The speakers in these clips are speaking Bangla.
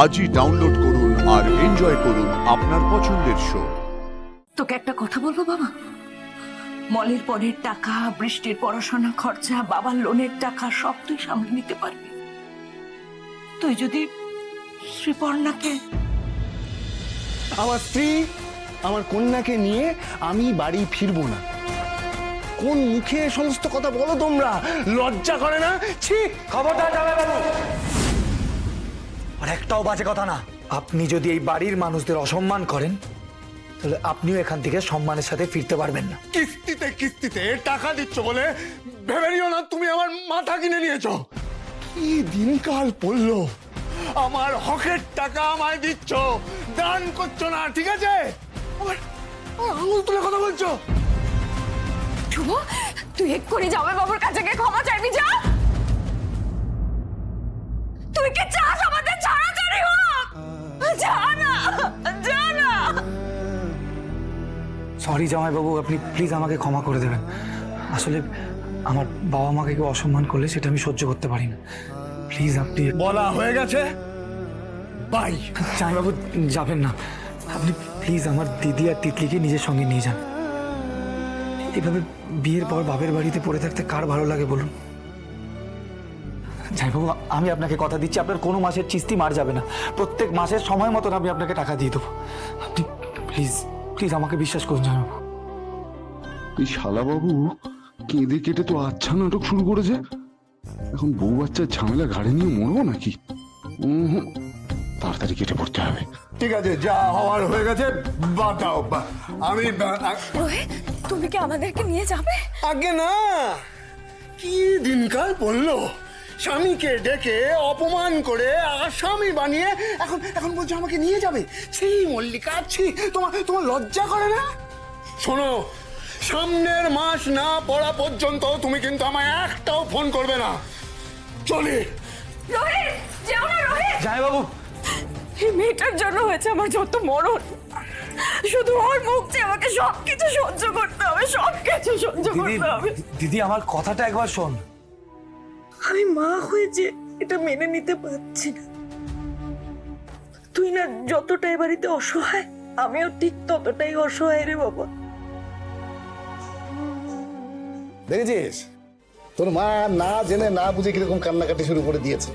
আজই ডাউনলোড করুন আর এনজয় করুন আপনার পছন্দের শো। তোকে একটা কথা বলবো বাবা, মলের পরের টাকা, বৃষ্টির পড়াশোনা খরচা, বাবার লোনের টাকা সব তুই সামলে নিতে পারবি। তুই যদি শ্রীপর্ণাকে, আমার স্ত্রী, আমার কন্যাকে নিয়ে আমি বাড়ি ফিরবো না। কোন মুখে সমস্ত কথা বলো তোমরা? লজ্জা করে না? ছি! খবরদার জামাইবাবু, আর একটাও বাজে কথা না। আপনি যদি এই বাড়ির মানুষদের অসম্মান করেন তাহলে আপনিও এখান থেকে সম্মানের সাথে ফিরতে পারবেন না। কিস্তিতে কিস্তিতে টাকা দিচ্ছ বলে ভেবে নিও না তুমি আমার মাথা কিনে নিয়েছো। কি দিনকাল পড়লো, আমার হকের টাকা আমায় দিচ্ছ, দান করছো না, ঠিক আছে? আমার আঙুল তুলে কথা বলছো। শুভ, তুই এক্ষুনি জামাই বাবুর কাছে গিয়ে ক্ষমা চাইবি। যা, তুই কি চাস আমাদের ছাড়াছাড়ি হোক? যা না, যা না। সরি জামাইবাবু, আপনি প্লিজ আমাকে ক্ষমা করে দেবেন। আসলে আমার বাবা মাকে কেউ অসম্মান করলে সেটা আমি সহ্য করতে পারি না। প্লিজ আপনি। বলা হয়ে গেছে, বাই। জামাইবাবু যাবেন না, আপনি প্লিজ আমার দিদি আর তিতলিকে নিজের সঙ্গে নিয়ে যান। এভাবে বিয়ের পর বাপের বাড়িতে পড়ে থাকতে কার ভালো লাগে বলুন? জামাইবাবু, আমি আপনাকে কথা দিচ্ছি, আপনার কোনো মাসের চিস্তি মার যাবে না। প্রত্যেক মাসের সময় মতন আমি আপনাকে টাকা দিয়ে দেবো। আপনি প্লিজ প্লিজ আমাকে বিশ্বাস করুন জামাইবাবু। এই শালাবাবু কেঁদে কেটে তো আচ্ছা নাটক শুরু করেছে। এখন বউ বাচ্চার ঝামেলা ঘাড়ে নিয়ে মরবো নাকি? তাড়াতাড়ি কেটে পড়তে হবে। ঠিক আছে, যা হওয়ার হয়ে গেছে, বাদ দাও। আমি রোহিত, তুমি কি আমাদেরকে নিয়ে যাবে? আগে না, কি দিনকাল পড়লো। স্বামীকে ডেকে অপমান করে আসামি বানিয়ে এখন এখন বলছো আমাকে নিয়ে যাবে। সেই মল্লিকা, ছি! তোমার তোমার লজ্জা করে না? শোনো, সামনের মাস না পড়া পর্যন্ত তুমি কিন্তু আমায় একটাও ফোন করবে না। চলে। রোহিত, যাও না রোহিত। জামাইবাবু, এই মেয়েটার জন্য হয়েছে আমার যত মরণ। শুধু ওর মুখ চেয়ে আমাকে সবকিছু সহ্য করতে হবে, সবকিছু সহ্য দিদি করতে হবে। দিদি আমার কথাটা একবার শোন। আমি মা হয়েছে এটা মেনে নিতে পারছি না। তুই না যতটা এ বাড়িতে অসহায়, আমিও ঠিক ততটাই অসহায় রে বাবা। দেখেছিস তোর মা না জেনে না বুঝে কিরকম কান্নাকাটি শুরু করে দিয়েছে।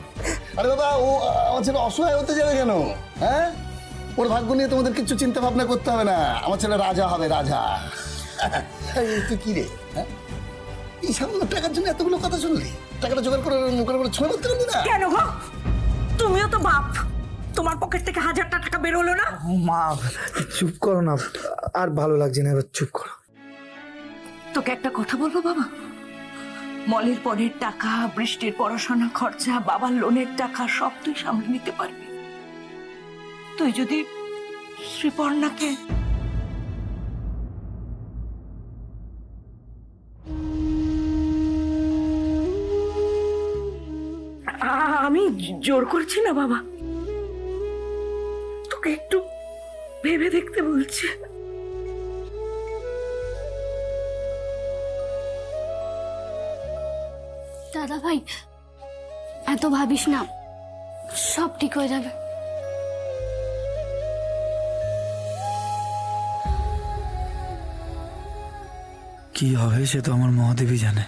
আরে বাবা, ও আমার ছেলে অসহায় হতে যাবে কেন? হ্যাঁ, ওর ভাগ্য নিয়ে তোমাদের কিছু চিন্তা ভাবনা করতে হবে না। আমার ছেলে রাজা হবে, রাজা। তুই কি রে, হ্যাঁ? এই সামান্য টাকার জন্য এতগুলো কথা শুনলি? টাকাটা জোগাড় করে মুখের উপরে ছুঁয়ে মারতে পারলি না? কেন গো? তুমিও তো বাপ, তোমার পকেট থেকে 1000টা টাকা বেরোলো না? মা চুপ করো না, আর ভালো লাগছে না, এবার চুপ করো। তোকে একটা কথা বলবো বাবা, মলের পরের টাকা, বৃষ্টির পড়াশোনা খরচা, বাবার লোনের টাকা সব তুই সামলে নিতে পারবি। তুই যদি শ্রীপর্ণাকে, আমি জোর করছি না বাবা, তোকে একটু ভেবে দেখতে বলছি। দাদা ভাই, এত ভাবিস না, সব ঠিক হয়ে যাবে। কি হবে সে তো আমার মহাদেবী জানে।